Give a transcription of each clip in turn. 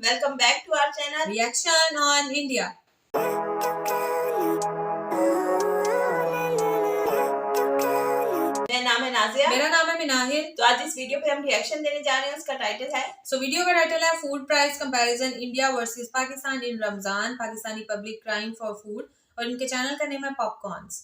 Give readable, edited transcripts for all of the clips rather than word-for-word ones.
Welcome back to our channel Reaction on India. मेरा नाम है नाजिया। मेरा नाम है मिनाहिर। तो आज इस वीडियो पे हम रिएक्शन देने जा रहे हैं। उसका टाइटल है वीडियो का टाइटल है food price comparison India versus Pakistan in Ramzan, Pakistani public crime for food, और इनके चैनल का नेम है पॉपकॉर्न्स।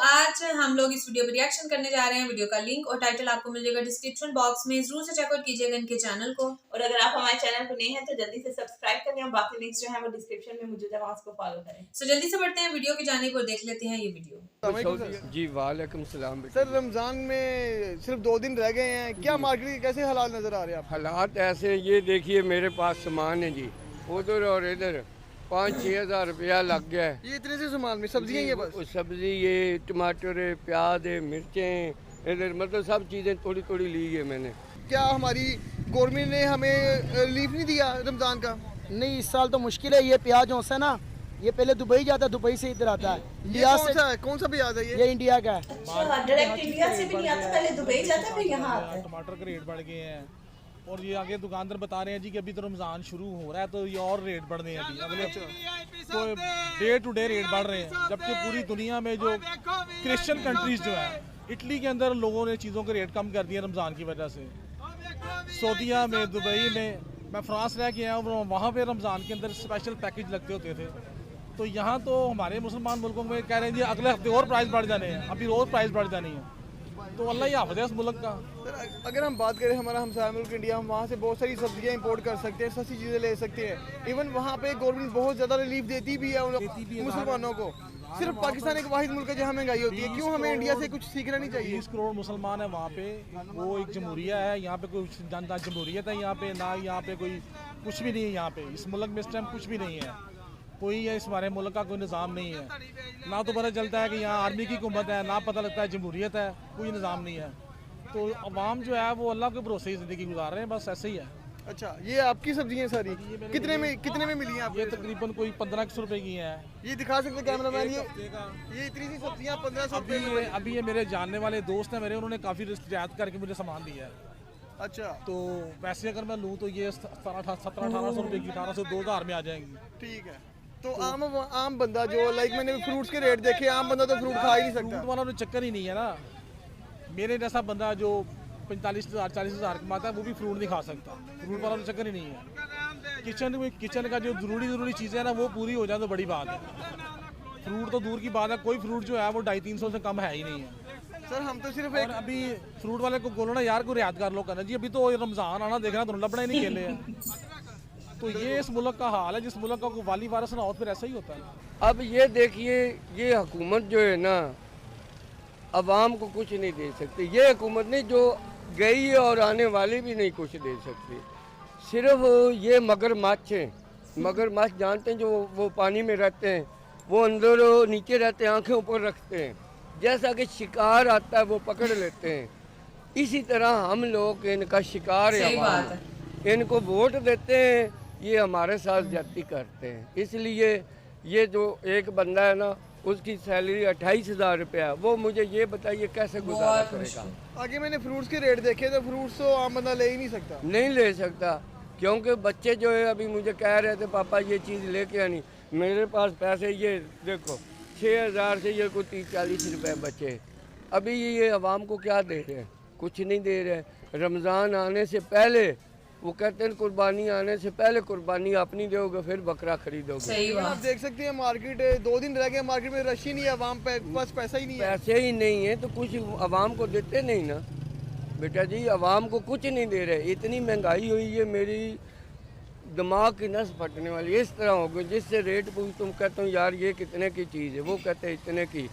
आज हम लोग इस वीडियो पर रिएक्शन करने जा रहे हैं। वीडियो का लिंक और टाइटल आपको मिल जाएगा डिस्क्रिप्शन बॉक्स में, जरूर से चेकआउट कीजिएगा इनके चैनल को। और अगर आप हमारे चैनल को नए हैं तो जल्दी से सब्सक्राइब कर लें और बाकी लिंक्स जो है वो डिस्क्रिप्शन में मौजूद है, वहां उसको फॉलो करें। जल्दी से बढ़ते हैं वीडियो की जानिब और देख लेते हैं ये वीडियो। जी वालेकुम सलाम। सर रमजान में सिर्फ 2 दिन रह गए हैं, क्या मार्केट के कैसे हालात नजर आ रहे हैं आप? हालात ऐसे, ये देखिए मेरे पास सामान है जी, उधर और इधर 5-6 हज़ार रुपया लग गया है। ये इतने से सामान में सब्जियां ये बस? सब्जी ये टमाटर है, प्याज है, मिर्चें, इधर मतलब सब चीज़ें थोड़ी थोड़ी ली है मैंने। क्या हमारी गवर्नमेंट ने हमें रिलीफ नहीं दिया रमजान का? नहीं, इस साल तो मुश्किल है। ये प्याज जो है ना, ये पहले दुबई जाता है, दुबई से इधर आता है। इंडिया से कौन सा प्याज है ये इंडिया का है। डायरेक्ट इंडिया से भी नहीं आता, पहले दुबई जाता है फिर यहाँ आता है। टमाटर के रेट बढ़ गए हैं और ये आगे दुकानदार बता रहे हैं जी कि अभी तो रमज़ान शुरू हो रहा है तो ये और रेट बढ़ने हैं अभी अगले तो डे टू डे रेट बढ़ रहे हैं। जबकि पूरी दुनिया में जो क्रिश्चियन कंट्रीज जो है, इटली के अंदर लोगों ने चीज़ों के रेट कम कर दिए रमज़ान की वजह से। सऊदीया में, दुबई में, मैं फ्रांस रह के आया हूँ, वहाँ पे रमज़ान के अंदर स्पेशल पैकेज लगते होते थे। तो यहाँ तो हमारे मुसलमान मुल्कों में कह रहे हैं जी अगले हफ्ते और प्राइस बढ़ जाने हैं, अभी रोज़ प्राइस बढ़ जानी है। तो अल्लाह ही हाफ़िज़ है इस मुल्क का। सर अगर हम बात करें हमारा हमसाया मुल्क इंडिया, हम वहाँ से बहुत सारी सब्जियां इंपोर्ट कर सकते हैं, सस्ती चीज़ें ले सकते हैं। इवन वहाँ पे गवर्नमेंट बहुत ज़्यादा रिलीफ देती भी है उन मुसलमानों को। सिर्फ पाकिस्तान एक वाहिद मुल्क है जहाँ महंगाई होती है। क्यों हमें इंडिया से कुछ सीखना नहीं चाहिए? 20 करोड़ मुसलमान है वहाँ पे, वो एक जमहूरिया है। यहाँ पे कोई जनता जमहूरियत है यहाँ पे ना, यहाँ पे कोई कुछ भी नहीं है। यहाँ पे इस मुल्क में इस टाइम कुछ भी नहीं है, कोई है इस हमारे मुल्क का कोई निज़ाम नहीं है। ना तो पता चलता है कि यहाँ आर्मी की हुकूमत है, ना पता लगता है जमहूरियत है, कोई निज़ाम नहीं है। तो अवाम जो है वो अल्लाह के भरोसे ही ज़िंदगी गुजार रहे हैं, बस ऐसे ही है। अच्छा, ये आपकी सब्जियां सारी कितने में मिली हैं आपको? ये तकरीबन कोई 1500 रुपए की हैं। ये दिखा सकते कैमरामैन? ये इतनी सी सब्जियां 1500 रुपए में? अभी ये मेरे जानने वाले दोस्त हैं मेरे, उन्होंने काफ़ी रियायत करके मुझे सामान दिया है। अच्छा, तो वैसे अगर मैं लूँ तो ये 1700-1800 रुपये की, 1800 2000 में आ जाएंगी। ठीक है। तो आम बंदा जो मैंने फ्रूट्स के रेट देखे, आम बंदा तो फ्रूट खा ही नहीं सकता। फ्रूट वाला तो चक्कर ही नहीं है ना। मेरे जैसा बंदा जो 45,000 40,000 कमाता है वो भी फ्रूट नहीं खा सकता। फ्रूट वाला तो चक्कर ही नहीं है। किचन का जो ज़रूरी चीज़ें हैं ना वो पूरी हो जाए तो बड़ी बात है। फ्रूट तो दूर की बात है, कोई फ्रूट जो है वो 250-300 से कम है ही नहीं है। सर हम तो सिर्फ और अभी फ्रूट वाले को बोलो ना यार को रियायत कर लो, करना जी अभी तो रमज़ान आना देखना तो लपड़ा ही नहीं खेले हैं। तो ये इस मुल्क का हाल है। जिस मुल्क का कोई वाली वारस ना हो फिर ऐसा ही होता है। अब ये देखिए, ये हुकूमत जो है ना अवाम को कुछ नहीं दे सकती। ये हुकूमत नहीं जो गई है और आने वाली भी नहीं कुछ दे सकती। सिर्फ ये मगरमच्छ हैं। मगरमच्छ जानते हैं जो वो पानी में रहते हैं, वो अंदर नीचे रहते हैं, आंखें ऊपर रखते हैं, जैसा कि शिकार आता है वो पकड़ लेते हैं। इसी तरह हम लोग इनका शिकार है। सही बात है। इनको वोट देते हैं, ये हमारे साथ ज्यादती करते हैं। इसलिए ये जो एक बंदा है ना, उसकी सैलरी 28,000 रुपया, वो मुझे ये बताइए कैसे गुजारा करेगा? आगे मैंने फ्रूट्स के रेट देखे तो फ्रूट्स तो आम बंदा ले ही नहीं सकता। नहीं ले सकता, क्योंकि बच्चे जो है अभी मुझे कह रहे थे पापा ये चीज़ लेके आनी। मेरे पास पैसे ये देखो 6,000 से ये कोई 30-40 रुपये बचे। अभी ये आवाम को क्या दे रहे हैं? कुछ नहीं दे रहे। रमज़ान आने से पहले वो कहते हैं कुर्बानी आने से पहले कुर्बानी अपनी दोगे फिर बकरा खरीदोगे। सही आप बात। देख सकते हैं मार्केट 2 दिन रह गए, मार्केट में रश ही नहीं है, आवाम पे बस पैसा ही नहीं है। पैसे ही नहीं है तो कुछ आवाम को देते नहीं ना बेटा जी, आवाम को कुछ नहीं दे रहे। इतनी महंगाई हुई है, मेरी दिमाग की नस फटने वाली इस तरह हो गई। जिससे रेट पूछ तुम कहते हो यार ये कितने की चीज़ है, वो कहते हैं इतने की।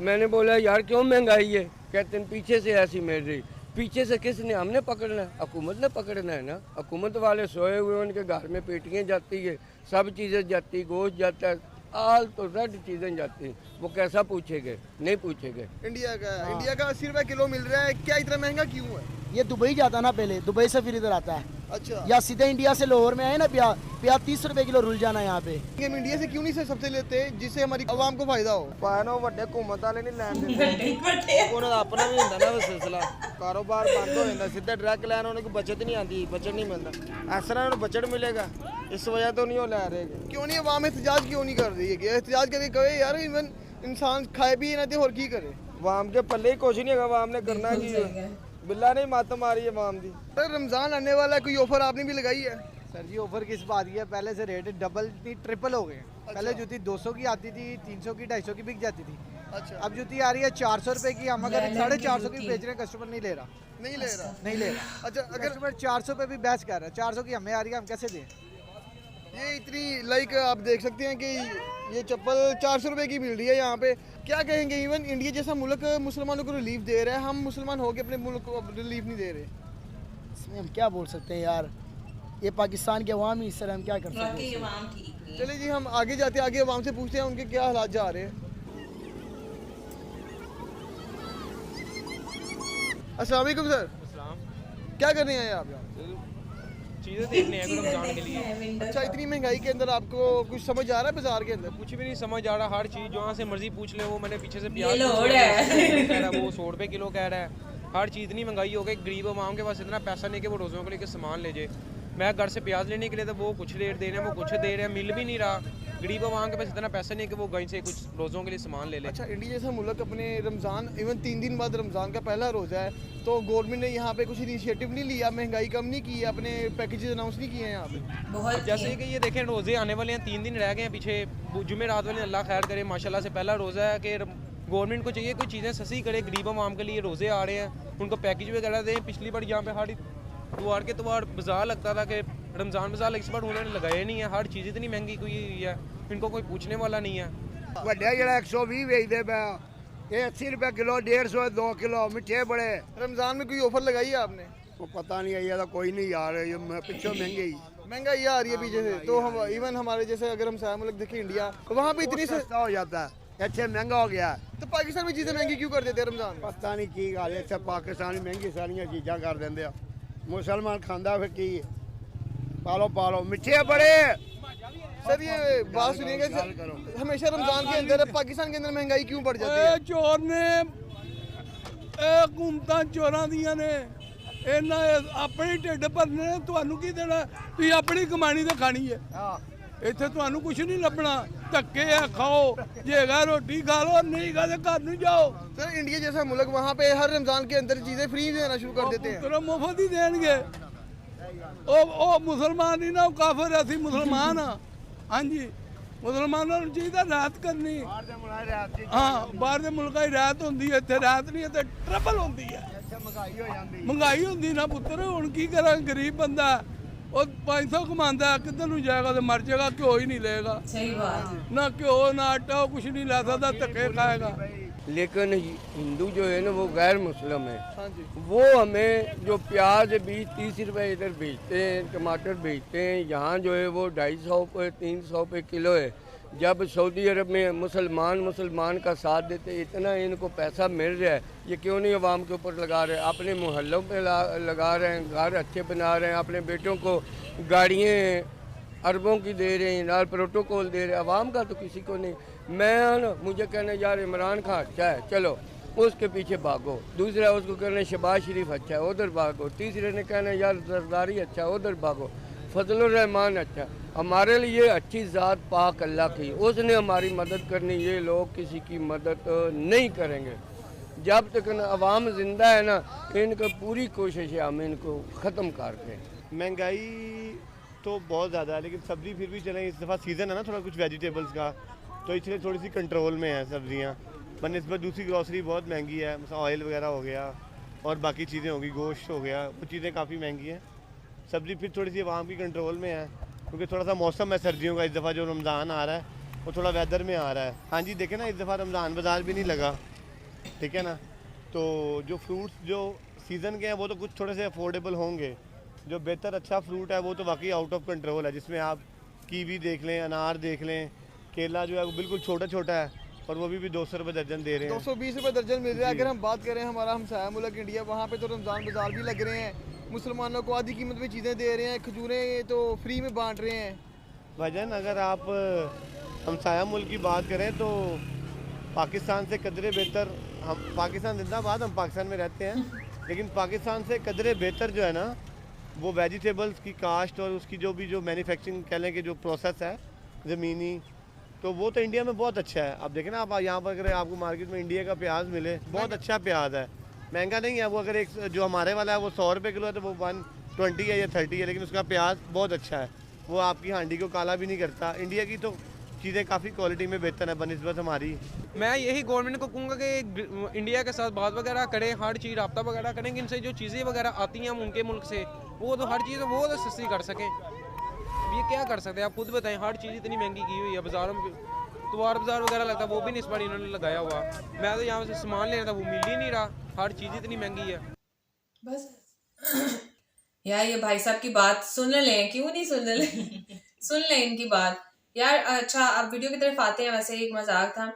मैंने बोला यार क्यों महंगाई है? कहते हैं पीछे से ऐसी मिल रही। पीछे से किसने? हमने पकड़ना है, हुकूमत ने पकड़ना है ना। हुकूमत वाले सोए हुए, उनके घर में पेटियाँ जाती है, सब चीज़ें जाती, गोश्त जाता है, आल तो रड चीज़ें जाती हैं। वो कैसा पूछेंगे? नहीं पूछेंगे। इंडिया का 80 रुपए किलो मिल रहा है, क्या इतना महंगा क्यों है? ये दुबई जाता ना, पहले दुबई से फिर इधर आता है। अच्छा, या सीधे इंडिया से लाहौर में आए ना प्याज 30 रुपए किलो रुल जाना यहाँ पे। हम इंडिया से क्यों नहीं से सबसे लेते जिससे हमारी आवाम को फायदा हो? पानो ਵੱਡੇ ਘੁੰਮਤ ਵਾਲੇ ਨਹੀਂ ਲੈਣ ਦਿੰਦੇ ਉਹਨਾਂ ਦਾ ਆਪਣਾ ਵੀ ਹੁੰਦਾ ਨਾ ਉਹ ਸਿਲਸਿਲਾ, ਕਾਰੋਬਾਰ ਬੰਦ ਹੋ ਜਾਂਦਾ, ਸਿੱਧਾ ਡਾਇਰੈਕਟ ਲੈਣ ਉਹਨਾਂ ਨੂੰ ਬਚਤ ਨਹੀਂ ਆਉਂਦੀ, ਬਚਤ ਨਹੀਂ ਮਿਲਦਾ, ਇਸ ਤਰ੍ਹਾਂ ਉਹਨਾਂ ਨੂੰ ਬਚਤ ਮਿਲੇਗਾ, ਇਸ ਵਜ੍ਹਾ ਤੋਂ नहीं वो ले रहे। क्यों नहीं आवाम एहतजाज क्यों नहीं कर रही है? कि एहतजाज करके कहे यार इवन इंसान खाए भी ना दे और की करे। आवाम के पल्ले ही कुछ नहीं है, आवाम ने करना की है, बिल्ला ने मत मारी आवाम दी। सर रमजान आने वाला है, कोई ऑफर आपने भी लगाई है? सर जी ऑफर किस बात की है, पहले से रेट डबल नहीं ट्रिपल हो गए हैं। पहले जूती 200 की आती थी, 300 की 250 की बिक जाती थी। अच्छा, अब जूती आ रही है 400 रुपए की, हम अगर 450 की बेच रहे हैं कस्टमर नहीं ले रहा, नहीं ले रहा। नहीं ले रहा। अच्छा, अगर कस्टमर 400 पे भी बहस कर रहा है, 400 की हमें आ रही है, हम कैसे दें? ये इतनी लाइक आप देख सकते हैं कि ये चप्पल 400 रुपए की मिल रही है यहाँ पे। क्या कहेंगे, इवन इंडिया जैसा मुल्क मुसलमानों को रिलीफ दे रहा है, हम मुसलमान होके अपने मुल्क को रिलीफ नहीं दे रहे। इसमें हम क्या बोल सकते हैं यार, ये पाकिस्तान के अवाम ही इस तरह, हम क्या कर सकते वाकई हैं। इमाम ठीक नहीं है। चलिए जी, हम आगे जाते हैं, आगे आवाम से पूछते हैं उनके क्या हालात जा रहे हैं। अस्सलाम वालेकुम सर, क्या कर रहे हैं आप यहाँ? चीज़ें देखने हैं रमजान के लिए। अच्छा, इतनी महंगाई के अंदर आपको कुछ समझ आ रहा है बाजार के अंदर? कुछ भी नहीं समझ आ रहा, हर चीज़ जहाँ से मर्जी पूछ ले, वो मैंने पीछे से प्याज लोड है। कह रहा है, वो 100 रुपये किलो कह रहा है। हर चीज़ इतनी महंगाई हो गई, गरीब आवाम के पास इतना पैसा नहीं कि वो रोज़ों को लेकर सामान ले जाए। मैं घर से प्याज लेने के लिए तो वो कुछ रेट दे रहे हैं, वो कुछ दे रहे हैं, मिल भी नहीं रहा। गरीब आवाम के पास इतना पैसा नहीं कि वो कहीं से कुछ रोज़ों के लिए सामान ले ले। अच्छा, इंडिया जैसा मुल्क अपने रमज़ान इवन 3 दिन बाद रमज़ान का पहला रोज़ा है, तो गवर्नमेंट ने यहाँ पे कुछ इनिशिएटिव नहीं लिया, महंगाई कम नहीं की है, अपने पैकेजेस अनाउंस नहीं किए हैं यहाँ पे? बहुत जैसे कि ये देखें, रोज़े आने वाले हैं, 3 दिन रह गए हैं पीछे, जुमे रात वाले अल्लाह खैर करे, माशाल्लाह से पहला रोज़ा है कि गवर्नमेंट को चाहिए कोई चीज़ें सस्ती करे, गरीब आवाम के लिए रोज़े आ रहे हैं, उनको पैकेज वगैरह दें। पिछली बार यहाँ पे हर त्योहार के त्योहार बाजार लगता था कि रमज़ान बाजार, इस बार उन्होंने लगाया नहीं है। हर चीज़ इतनी महंगी हुई है, इनको कोई पूछने वाला नहीं है। ਵੱਡਾ ਜਿਹੜਾ 120 ਵੇਚਦੇ ਪਿਆ, ਇਹ 80 रुपए किलो, 150 2 किलो मिठे बड़े। रमज़ान में कोई ऑफर लगाई है आपने? वो पता नहीं है, ये तो कोई नहीं यार, ये पीछे महंगे ही महंगाई आ रही है पीछे से, तो हम इवन हमारे जैसे अगर हम सारा मुल्क देखें इंडिया, वहाँ पे इतनी सस्ता हो जाता है, अच्छे महंगा हो गया। तो पाकिस्तान में चीज़ें महंगी क्यों कर देते हैं रमज़ान में? पता नहीं की गल है, पाकिस्तान महंगी सारिया चीज़ा कर देंगे, मुसलमान खांदा फिर की पालो मिठे बड़े। सर ये बात सुनिएगा, हमेशा रमज़ान के अंदर पाकिस्तान के अंदर महंगाई क्यों बढ़ जाती है? चोर ने हुकूमतां चोरां दियां ने, ਇਹਨਾਂ ਆਪਣੇ ਢਿੱਡ ਭਰਨੇ ਨੇ, ਤੁਹਾਨੂੰ ਕੀ ਦੇਣਾ? ਤੁਸੀਂ ਆਪਣੀ ਕਮਾਣੀ ਤੇ ਖਾਣੀ ਹੈ। ਇੱਥੇ ਤੁਹਾਨੂੰ ਕੁਝ ਨਹੀਂ ਲੱਭਣਾ, ਧੱਕੇ ਆ ਖਾਓ, ਜੇ ਹੈਗਾ ਰੋਟੀ ਖਾ ਲਓ, ਨਹੀਂ ਖਾ ਤੇ ਘਰ ਨੂੰ ਜਾਓ। सर इंडिया जैसा मुल्क, वहाँ पे हर रमज़ान के अंदर चीज़ें फ्री देना शुरू कर देते हैं। ਤੇਰਾ ਮੁਫਤ ਹੀ ਦੇਣਗੇ। ਉਹ ਮੁਸਲਮਾਨ ਨਹੀਂ ਨਾ, ਉਹ ਕਾਫਰ, ਅਸੀਂ ਮੁਸਲਮਾਨ ਆ। ਹਾਂਜੀ, ਮੁਸਲਮਾਨਾਂ ਨੂੰ ਚਾਹੀਦਾ ਰਾਤ ਕਰਨੀ। ਹਾਂ, ਬਾਹਰ ਦੇ ਮੁਲਕਾਂ 'ਚ ਰਾਤ ਹੁੰਦੀ ਹੈ, ਇੱਥੇ ਰਾਤ ਨਹੀਂ, ਇੱਥੇ ਟਰਬਲ ਹੁੰਦੀ ਹੈ, ਮਹਿੰਗਾਈ ਹੁੰਦੀ ਨਾ ਪੁੱਤਰ। ਹੁਣ ਕੀ ਕਰਾਂ, ਗਰੀਬ ਬੰਦਾ, ਉਹ 500 ਕਮਾਉਂਦਾ, ਕਿੱਧਰ ਨੂੰ ਜਾਏਗਾ? ਤੇ ਮਰ ਜਾਏਗਾ, ਘਿਓ ਹੀ ਨਹੀਂ ਲਏਗਾ। सही बात है। ਨਾ ਘਿਓ ਨਾ ਆਟਾ, ਉਹ ਕੁਛ ਨਹੀਂ ਲੈ ਸਕਦਾ, ਧੱਕੇ ਖਾਏਗਾ। लेकिन हिंदू जो है ना वो गैर मुस्लिम है, हाँ जी, वो हमें जो प्याज बीज 30 रुपए इधर बेचते हैं, टमाटर बेचते हैं, यहाँ जो है वो 250 पे 300 पे किलो है। जब सऊदी अरब में मुसलमान का साथ देते, इतना इनको पैसा मिल रहा है, ये क्यों नहीं अवाम के ऊपर लगा रहे हैं? अपने मोहल्लों पे लगा रहे हैं, घर अच्छे बना रहे हैं, अपने बेटों को गाड़ियाँ अरबों की दे रहे हैं, नाल प्रोटोकॉल दे रहे हैं, अवाम का तो किसी को नहीं। मैं ना मुझे कहने यार इमरान खान अच्छा है, चलो उसके पीछे भागो। दूसरा उसको कहना शहबाज शरीफ अच्छा है, उधर भागो। तीसरे ने कहना यार जरदारी अच्छा है, उधर भागो। फजलुर रहमान अच्छा, हमारे लिए अच्छी ज़ात पाक अल्लाह की, उसने हमारी मदद करनी, ये लोग किसी की मदद नहीं करेंगे। जब तक न अवाम ज़िंदा है ना, इनका पूरी कोशिश है हम इनको ख़त्म कर दें। महंगाई तो बहुत ज़्यादा है, लेकिन सब्ज़ी फिर भी चलें, इस दफ़ा सीज़न है ना थोड़ा कुछ वेजिटेबल्स का, तो इसलिए थोड़ी सी कंट्रोल में है सब्ज़ियाँ। बनस्बत दूसरी ग्रॉसरी बहुत महंगी है, जैसे ऑयल वगैरह हो गया और बाकी चीज़ें होगी, गोश्त हो गया, वो चीज़ें काफ़ी महंगी हैं। सब्ज़ी फिर थोड़ी सी आवाम की कंट्रोल में है, क्योंकि थोड़ा सा मौसम है सर्दियों का, इस दफ़ा जो रमज़ान आ रहा है वो थोड़ा वेदर में आ रहा है। हाँ जी, देखें ना, इस दफ़ा रमज़ान बाज़ार भी नहीं लगा, ठीक है ना। तो जो फ्रूट्स जो सीज़न के हैं वो तो कुछ थोड़े से अफोर्डेबल होंगे, जो बेहतर अच्छा फ्रूट है वो तो वाकई आउट ऑफ कंट्रोल है, जिसमें आप कीवी देख लें, अनार देख लें, केला जो है वो बिल्कुल छोटा छोटा है और वो भी 200 रुपये दर्जन दे रहे हैं। 220 रुपये दर्जन मिल रहा है। अगर हम बात करें हमारा हमसाया मुल्क इंडिया, वहाँ पे तो रमज़ान बाज़ार भी लग रहे हैं, मुसलमानों को आधी कीमत पे चीज़ें दे रहे हैं, खजूरें तो फ्री में बांट रहे हैं। भाईजान अगर आप हमसाया मुल्क की बात करें तो पाकिस्तान से कदरे बेहतर, हम पाकिस्तान जिंदाबाद, हम पाकिस्तान में रहते हैं, लेकिन पाकिस्तान से कदरे बेहतर जो है ना वो वेजिटेबल्स की काश्त और उसकी जो मैन्युफैक्चरिंग कह लें कि जो प्रोसेस है ज़मीनी, तो वो तो इंडिया में बहुत अच्छा है। अब देखें ना, आप यहाँ पर अगर आपको मार्केट में इंडिया का प्याज मिले, बहुत अच्छा प्याज है, महंगा नहीं है वो। अगर एक जो हमारे वाला है वो 100 रुपये किलो है तो वो 120 है या 30 है, लेकिन उसका प्याज बहुत अच्छा है, वो आपकी हांडी को काला भी नहीं करता। इंडिया की तो चीज़ें काफ़ी क्वालिटी में बेहतर है बनिस्बत हमारी। मैं यही गवर्नमेंट को कहूँगा कि इंडिया के साथ बात वगैरह करें, हर चीज़ रब्ता वगैरह करें कि इनसे जो चीज़ें वगैरह आती हैं हम उनके मुल्क से, वो तो हर चीज़ वो तो सस्ती कर सकें। अब ये क्या कर सकते हैं, आप खुद बताएं, हर चीज़ इतनी महंगी की हुई है, बाज़ारों में त्योहार बाज़ार वगैरह लगता है वो भी नहीं इस बार इन्होंने लगाया हुआ। मैं तो यहाँ से सामान लेना था वो मिल ही नहीं रहा, हर चीज़ इतनी महंगी है। बस यार ये भाई साहब की बात सुन लें, क्यों नहीं सुन लें सुन लें इनकी बात यार। अच्छा अब वीडियो की तरफ आते हैं, वैसे एक मजाक था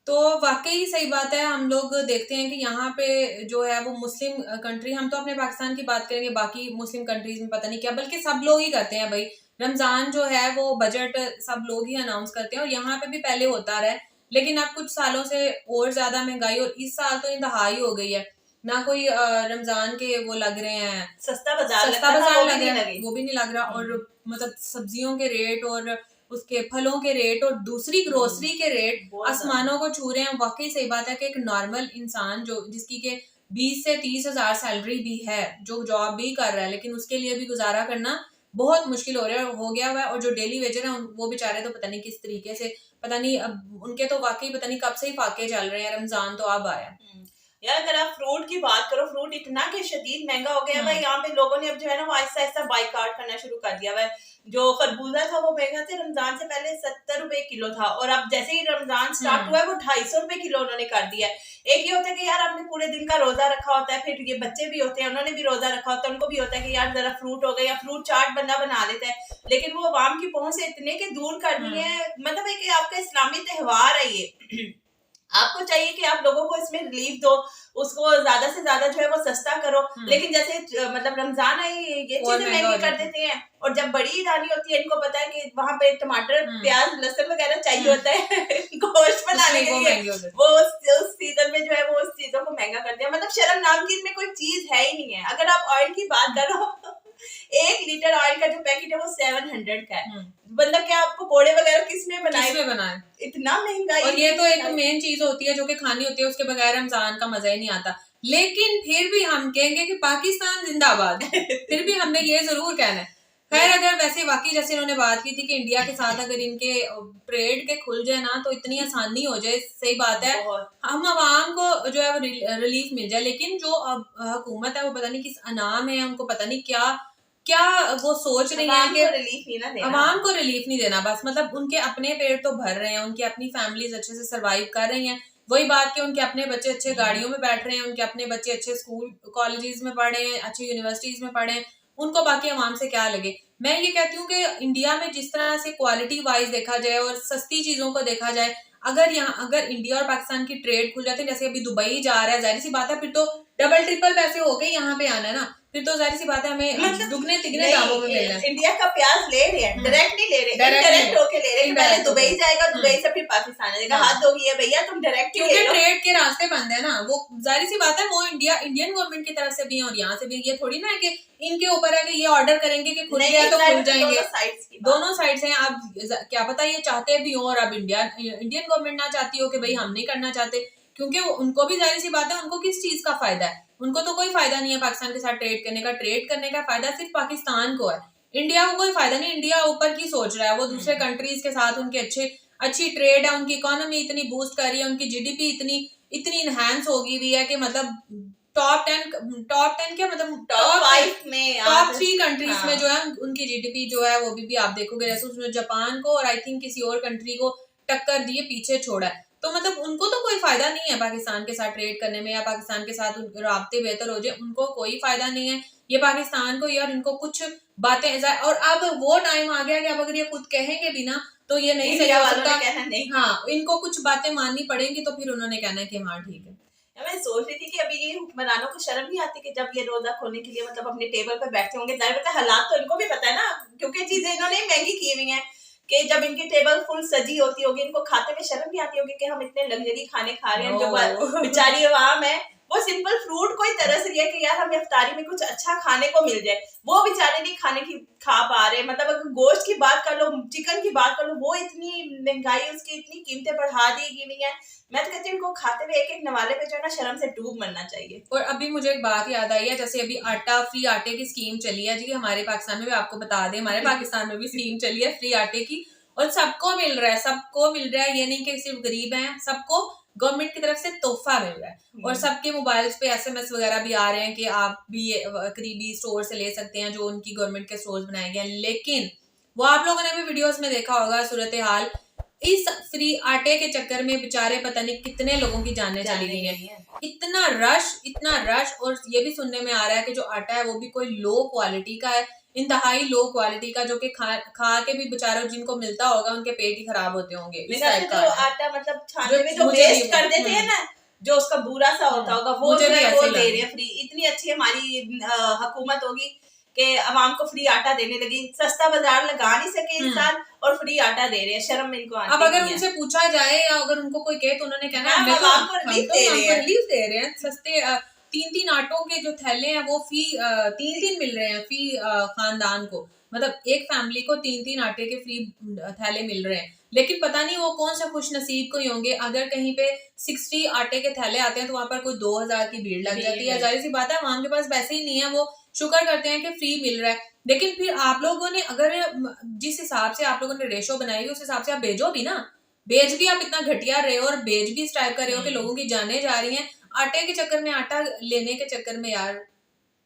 तो वाकई सही बात है। हम लोग देखते हैं कि यहाँ पे जो है वो मुस्लिम कंट्री, हम तो अपने पाकिस्तान की बात करेंगे, बाकी मुस्लिम कंट्रीज में पता नहीं क्या, बल्कि सब लोग ही करते हैं भाई। रमजान जो है वो बजट सब लोग ही अनाउंस करते हैं और यहाँ पे भी पहले होता रहा है, लेकिन अब कुछ सालों से और ज्यादा महंगाई, और इस साल तो इंतहाई हो गई है ना। कोई रमजान के वो लग रहे हैं सस्ता बाजार लग रहा है, वो भी नहीं लग रहा। और मतलब सब्जियों के रेट और उसके फलों के रेट और दूसरी ग्रोसरी के रेट आसमानों को छू रहे हैं। वाकई सही बात है कि एक नॉर्मल इंसान जो जिसकी के 20 से 30 हजार सैलरी भी है, जो जॉब भी कर रहा है, लेकिन उसके लिए भी गुजारा करना बहुत मुश्किल हो रहा है, हो गया हुआ है। और जो डेली वेजर है वो बेचारे तो पता नहीं किस तरीके से, पता नहीं अब उनके तो वाकई पता नहीं कब से ही फाके चल रहे हैं, रमजान तो अब आया। यार अगर आप फ्रूट की बात करो, फ्रूट इतना के शदीद महंगा हो गया है। यहाँ पे लोगों ने अब जो है ना वो आहिस्ता आहिस्ता बाइकाट करना शुरू कर दिया है। जो खरबूजा था वो महंगा था, रमजान से पहले 70 रुपए किलो था, और अब जैसे ही रमजान स्टार्ट हुआ है वो 250 रुपए किलो उन्होंने कर दिया है। एक ये होता है कि यार आपने पूरे दिन का रोजा रखा होता है, फिर ये बच्चे भी होते हैं उन्होंने भी रोजा रखा होता है, उनको भी होता है कि यार जरा फ्रूट हो गया, या फ्रूट चाट बंदा बना देता है, लेकिन वो आवाम की पहुंच से इतने के दूर कर दिए हैं। मतलब एक आपका इस्लामी त्योहार है ये, आपको चाहिए कि आप लोगों को इसमें रिलीफ दो, उसको ज्यादा से ज्यादा जो है वो सस्ता करो, लेकिन जैसे मतलब रमजान है ये चीजें महंगी कर देते हैं। और जब बड़ी ईद आनी होती है, इनको पता है कि वहाँ पे टमाटर प्याज लहसुन वगैरह चाहिए होता है गोश्त बनाने के लिए, वो उस सीजन में जो है वो उस चीजों को महंगा कर दिया। मतलब शर्म नाम की इनमें कोई चीज है ही नहीं है। अगर आप ऑयल की बात करो 1 लीटर ऑयल का जो पैकेट है वो 700 का है। बंदा क्या पकोड़े वगैरह किसमें बनाए, इतना महंगा। और ये तो एक मेन चीज होती है जो कि खानी होती है, उसके बगैर रमजान का मजा ही नहीं आता। लेकिन फिर भी हम कहेंगे कि पाकिस्तान जिंदाबाद फिर भी हमने ये जरूर कहना है। खैर अगर वैसे वाकई जैसे इन्होंने बात की थी कि इंडिया के साथ अगर इनके ट्रेड के खुल जाए ना तो इतनी आसानी हो जाए, सही बात है, हम आवाम को जो है वो रिलीफ मिल जाए। लेकिन जो अब हुकूमत है वो पता नहीं किस अनाम है, उनको पता नहीं क्या वो सोच रही है कि अवाम को रिलीफ नहीं देना, बस मतलब उनके अपने पेट तो भर रहे हैं, उनकी अपनी फैमिलीज अच्छे से सरवाइव कर रही हैं। वही बात कि उनके अपने बच्चे अच्छे गाड़ियों में बैठ रहे हैं, उनके अपने बच्चे अच्छे स्कूल कॉलेजेस में पढ़ रहे हैं, अच्छी यूनिवर्सिटीज में पढ़े हैं, उनको बाकी अवाम से क्या लगे। मैं ये कहती हूँ कि इंडिया में जिस तरह से क्वालिटी वाइज देखा जाए और सस्ती चीजों को देखा जाए, अगर इंडिया और पाकिस्तान की ट्रेड खुल जाती है, जैसे अभी दुबई जा रहा है, जाहिर सी बात है फिर तो डबल ट्रिपल पैसे होके यहाँ पे आना है ना, फिर तो जाहिर सी बात है हमें मतलब दुगने तिगने दामों में मिलना है। इंडिया का प्याज ले रहे हैं, डायरेक्ट नहीं ले रहे, इनडायरेक्ट होके ले रहे हैं। पहले दुबई जाएगा, दुबई से फिर पाकिस्तान आएगा, हाथ धोगी है भैया तुम डायरेक्ट, क्योंकि ट्रेड के रास्ते बंद है ना। वो जाहिर सी बात है वो इंडियन गवर्नमेंट की तरफ से भी है और यहाँ से भी। ये थोड़ी ना है कि इनके ऊपर है कि ये ऑर्डर करेंगे कि खुल गया तो खुल जाएंगे, दोनों साइड से। अब क्या पता ये चाहते भी हो और अब इंडियन गवर्नमेंट ना चाहती हो कि भाई हम नहीं करना चाहते, क्योंकि उनको भी जाहिर सी बात है उनको किस चीज का फायदा है, उनको तो कोई फायदा नहीं है पाकिस्तान के साथ ट्रेड करने का फायदा सिर्फ पाकिस्तान को है, इंडिया को कोई फायदा नहीं। इंडिया ऊपर की सोच रहा है, वो दूसरे कंट्रीज के साथ उनके अच्छी ट्रेड है, उनकी इकोनॉमी इतनी बूस्ट कर रही है, उनकी जीडीपी इतनी इनहैंस होगी हुई है कि मतलब टॉप 10 क्या मतलब टॉप 3 कंट्रीज में जो है उनकी जीडीपी जो है वो भी आप देखोगे, जैसे उसमें जापान को और आई थिंक किसी और कंट्री को टक्कर दिए पीछे छोड़ा है। तो मतलब उनको तो कोई फायदा नहीं है पाकिस्तान के साथ ट्रेड करने में या पाकिस्तान के साथ राब्ते बेहतर हो जाए, उनको कोई फायदा नहीं है। ये पाकिस्तान को यार इनको कुछ बातें, और अब वो टाइम आ गया कि अब अगर ये खुद कहेंगे भी ना तो ये नहीं सही हो सकता। हाँ, इनको कुछ बातें माननी पड़ेंगी तो फिर उन्होंने कहना है कि हाँ ठीक है। मैं सोच रही थी कि अभी ये हुक्मरानों को शर्म नहीं आती कि जब ये रोजा खोलने के लिए मतलब अपने टेबल पर बैठे होंगे, जाहिर बात है हालात तो इनको भी पता है ना, क्योंकि चीजें इन्होंने महंगी की हुई हैं, कि जब इनकी टेबल फुल सजी होती होगी, इनको खाते में शर्म नहीं आती होगी कि हम इतने लग्जरी खाने खा रहे हैं। जो बेचारी अवाम है वो सिंपल फ्रूट को ही तरस रही है कि यार हमें इफ्तारी में कुछ अच्छा खाने को मिल जाए, वो बेचारे नहीं खाने की खा पा रहे। मतलब अगर गोश्त की बात कर लो, चिकन की बात कर लो, वो इतनी महंगाई, उसकी इतनी कीमतें बढ़ा दी गई हैं। मैं तो कहती हूँ इनको खाते हुए एक एक नवाले पे जो है ना शर्म से डूब मरना चाहिए। और अभी मुझे एक बात याद आई है, जैसे अभी आटा फ्री आटे की स्कीम चली है जी हमारे पाकिस्तान में भी, आपको बता दें हमारे पाकिस्तान में भी स्कीम चली है फ्री आटे की, और सबको मिल रहा है, सबको मिल रहा है। ये नहीं कि सिर्फ गरीब हैं, सबको गवर्नमेंट की तरफ से तोहफा मिल रहा है। और सबके मोबाइल्स पे SMS वगैरह भी आ रहे हैं कि आप भी करीबी स्टोर से ले सकते हैं जो उनकी गवर्नमेंट के स्टोर्स बनाए गए हैं। लेकिन वो आप लोगों ने भी वीडियोस में देखा होगा सूरत हाल, इस फ्री आटे के चक्कर में बेचारे पता नहीं कितने लोगों की जानें चली गई हैं। इतना रश, और ये भी सुनने में आ रहा है कि जो आटा है वो भी कोई लो क्वालिटी का है, इंतहाई लो क्वालिटी का, जो कि खा के भी बेचारों जिनको मिलता होगा उनके पेट ही खराब होते होंगे। इस टाइप का आटा मतलब छानने में जो वेस्ट कर देते हैं ना, जो उसका बुरा सा होता होगा, वो जो है वो दे रहे हैं फ्री। इतनी अच्छी हमारी हुकूमत होगी कि अवाम को फ्री आटा देने लगी। सस्ता बाजार लगा नहीं सके इंसान और फ्री आटा दे रहे हैं, शर्म इनको आती है। अब अगर उनसे पूछा जाए या अगर उनको कोई कहे तो उन्होंने कहना है अवाम को रिलीफ दे रहे हैं। सस्ते 3-3 आटों के जो थैले हैं वो फी 3 मिल रहे हैं फी खानदान को, मतलब एक फैमिली को 3-3 आटे के फ्री थैले मिल रहे हैं। लेकिन पता नहीं वो कौन सा खुश नसीब कोई होंगे, अगर कहीं पे 60 आटे के थैले आते हैं तो वहां पर कोई 2000 की भीड़ लग जाती है। जाहिर सी बात है वहां के पास पैसे ही नहीं है, वो शुक्र करते हैं कि फ्री मिल रहा है। लेकिन फिर आप लोगों ने अगर जिस हिसाब से आप लोगों ने रेशो बनाई उस हिसाब से आप भेजो भी ना, बेच भी आप इतना घटिया रहे हो और बेच भी इस टाइप कर रहे हो कि लोगों की जाने जा रही हैं आटे के चक्कर में, आटा लेने के चक्कर में। यार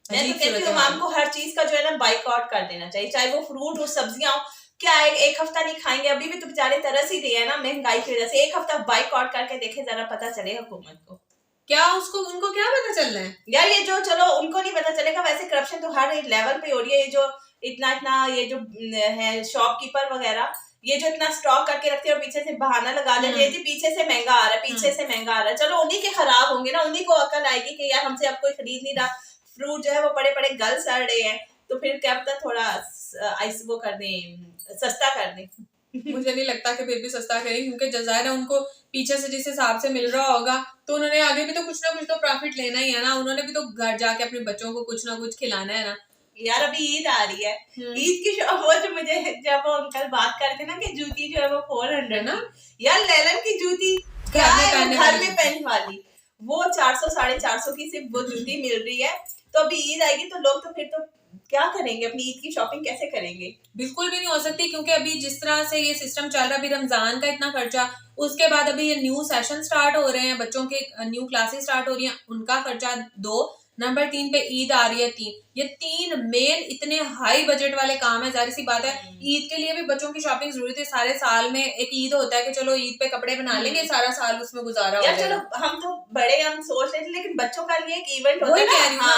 मैं तो कहती हूँ आम को हर चीज का जो है ना बाइकआउट कर देना चाहिए, चाहे वो फ्रूट हो, सब्जियां हो। क्या है एक हफ्ता नहीं खाएंगे, अभी भी तो बेचारे तरस ही रहे हैं ना महंगाई की वजह से। एक हफ्ता बाइकआउट करके देखे, जरा पता चले हुकूमत को क्या उनको क्या पता चल रहा है यार। ये जो चलो उनको नहीं पता चलेगा, वैसे करप्शन तो हर लेवल पे हो रही है। ये जो इतना ये जो है शॉपकीपर वगैरह, ये जो इतना स्टॉक करके रखते हैं और पीछे से बहाना लगा देते हैं, पीछे से महंगा आ रहा है, पीछे से महंगा आ रहा है। चलो उन्हीं के खराब होंगे ना, उन्हीं को अकल आएगी कि यार हमसे अब कोई खरीद नहीं रहा, फ्रूट जो है वो पड़े पड़े गल सड़ रहे हैं, तो फिर क्या पता थोड़ा आइस वो कर दें, सस्ता कर दें। मुझे नहीं लगता कि फिर भी सस्ता करें, क्योंकि जाहिर है उनको पीछे से जिस हिसाब से मिल रहा होगा तो उन्होंने आगे भी तो कुछ ना कुछ तो प्रॉफिट लेना ही है ना। उन्होंने भी तो घर जाके अपने बच्चों को कुछ ना कुछ खिलाना है ना। यार अभी ईद आ रही है, ईद की वो जो मुझे जब वो अंकल बात करते ना कि जूती जो है वो 400 ना, यार लेलन की जूती घर में पहनने वाली वो 400-450 की सिर्फ वो जूती मिल रही है। तो अभी ईद आएगी तो लोग तो फिर तो क्या करेंगे, अपनी ईद की शॉपिंग कैसे करेंगे? बिल्कुल भी नहीं हो सकती, क्योंकि अभी जिस तरह से ये सिस्टम चल रहा है, अभी रमजान का इतना खर्चा, उसके बाद अभी ये न्यू सेशन स्टार्ट हो रहे हैं, बच्चों के न्यू क्लासेस स्टार्ट हो रही हैं, उनका खर्चा 2, नंबर 3 पे ईद आ रही है 3। ये 3 मेन इतने हाई बजट वाले काम है। जाहिर सी बात है ईद के लिए भी बच्चों की शॉपिंग जरूरी है। सारे साल में एक ईद होता है कि चलो ईद पे कपड़े बना लेंगे, सारा साल उसमें गुजारा हो जाएगा। चलो हम तो बड़े हम सोच रहे थे, लेकिन बच्चों का लिए एक इवेंट होता है ना,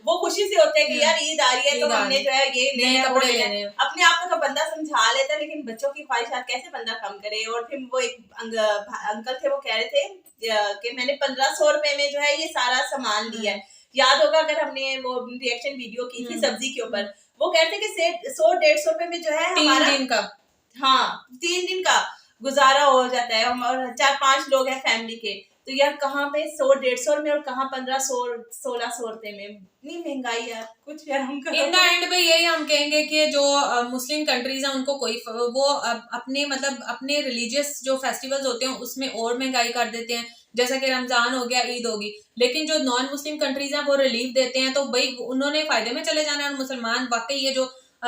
वो खुशी से होते हैं कि यार ईद आ रही है तो हमने जो है ये नए कपड़े लेने। अपने आप को तो बंदा समझा लेता है, लेकिन बच्चों की ख्वाहिशात कैसे बंदा कम करे। और फिर वो एक अंकल थे, वो कह रहे थे कि मैंने 1500 रुपए में जो है ये सारा सामान लिया है। याद होगा अगर हमने वो रिएक्शन वीडियो की थी सब्जी के ऊपर, वो कहते हैं कि 100-150 रुपए में जो है हमारा 3 दिन का 3 दिन का गुजारा हो जाता है। हम और 4-5 लोग हैं फैमिली के, तो यार कहाँ पे 100-150 में और कहाँ 1500-1600 रुपए में, इतनी महंगाई यार, कुछ यार हम इन द एंड पे यही हम कहेंगे कि जो मुस्लिम कंट्रीज हैं उनको कोई वो अपने मतलब अपने रिलीजियस जो फेस्टिवल्स होते हैं उसमें और महंगाई कर देते हैं, जैसा कि रमजान हो गया, ईद होगी। लेकिन जो नॉन मुस्लिम कंट्रीज हैं वो रिलीफ देते हैं, तो भाई उन्होंने फायदे में चले जाना है। और मुसलमान वाकई ये जो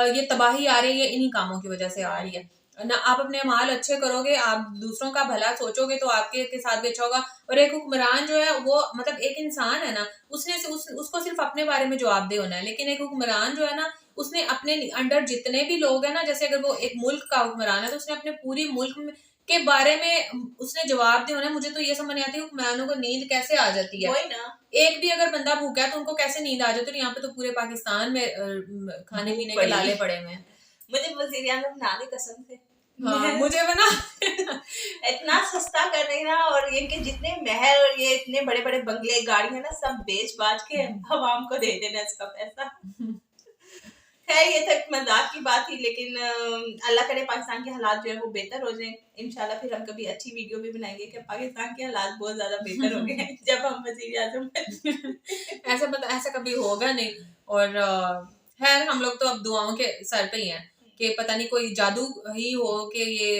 ये तबाही आ रही है इन्हीं कामों की वजह से आ रही है ना। आप अपने अमाल अच्छे करोगे, आप दूसरों का भला सोचोगे तो आपके के साथ भी अच्छा होगा। और एक हुक्मरान जो है वो मतलब एक इंसान है ना, उसको सिर्फ अपने बारे में जवाबदेह होना है। लेकिन एक हुक्मरान जो है ना, उसने अपने अंडर जितने भी लोग हैं ना, जैसे अगर वो एक मुल्क का हुक्मरान है तो उसने अपने पूरी मुल्क के बारे में उसने जवाबदेह होना है। मुझे तो ये समझ नहीं आती हुक्मरानों को नींद कैसे आ जाती है। वही ना, एक भी अगर बंदा भूखा है तो उनको कैसे नींद आ जाती है। यहाँ पे तो पूरे पाकिस्तान में खाने पीने के लाले पड़े हुए हैं। मुझे वज़ीर-ए-आज़म बना दे कसम से, हाँ, मुझे बना इतना सस्ता कर रहे हैं ना, और इनके जितने महल और ये इतने बड़े बड़े बंगले गाड़ियां ना सब बेच बाच के आवाम को दे देना इसका पैसा। खैर ये तक मजाक की बात थी, लेकिन अल्लाह करे पाकिस्तान के हालात जो है वो बेहतर हो जाएं इंशाल्लाह। फिर हम कभी अच्छी वीडियो भी बनाएंगे कि पाकिस्तान के हालात बहुत ज्यादा बेहतर हो गए हैं जब हम वजीर आजम ऐसा कभी होगा नहीं। और खैर हम लोग तो अब दुआओं के सर पे ही हैं कि पता नहीं कोई जादू ही हो कि ये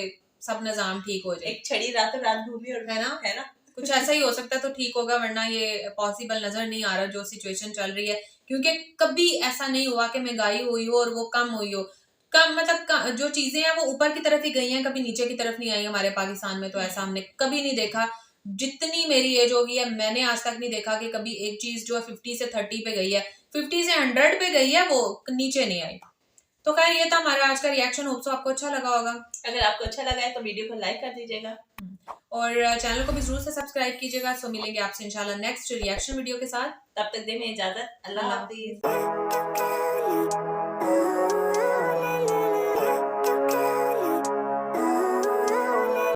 सब निजाम ठीक हो जाए। एक छड़ी रातों रात घूमी और है ना कुछ ऐसा ही हो सकता है तो ठीक होगा, वरना ये पॉसिबल नजर नहीं आ रहा जो सिचुएशन चल रही है। क्योंकि कभी ऐसा नहीं हुआ कि महंगाई हुई हो और वो कम हुई हो। कम मतलब जो चीजें हैं वो ऊपर की तरफ ही गई हैं, कभी नीचे की तरफ नहीं आई हमारे पाकिस्तान में। तो ऐसा हमने कभी नहीं देखा, जितनी मेरी एज होगी है मैंने आज तक नहीं देखा कि कभी एक चीज जो है 50 से 30 पे गई है, 50 से 100 पे गई है, वो नीचे नहीं आई। तो खैर ये था हमारा आज का रिएक्शन। होप सो आपको अच्छा लगा होगा। अगर आपको अच्छा लगा है तो वीडियो को लाइक कर दीजिएगा और चैनल को भी जरूर से सब्सक्राइब कीजिएगा। सो मिलेंगे आपसे इंशाल्लाह नेक्स्ट रिएक्शन वीडियो के साथ। तब तक दें इजाजत। अल्लाह हाफिज।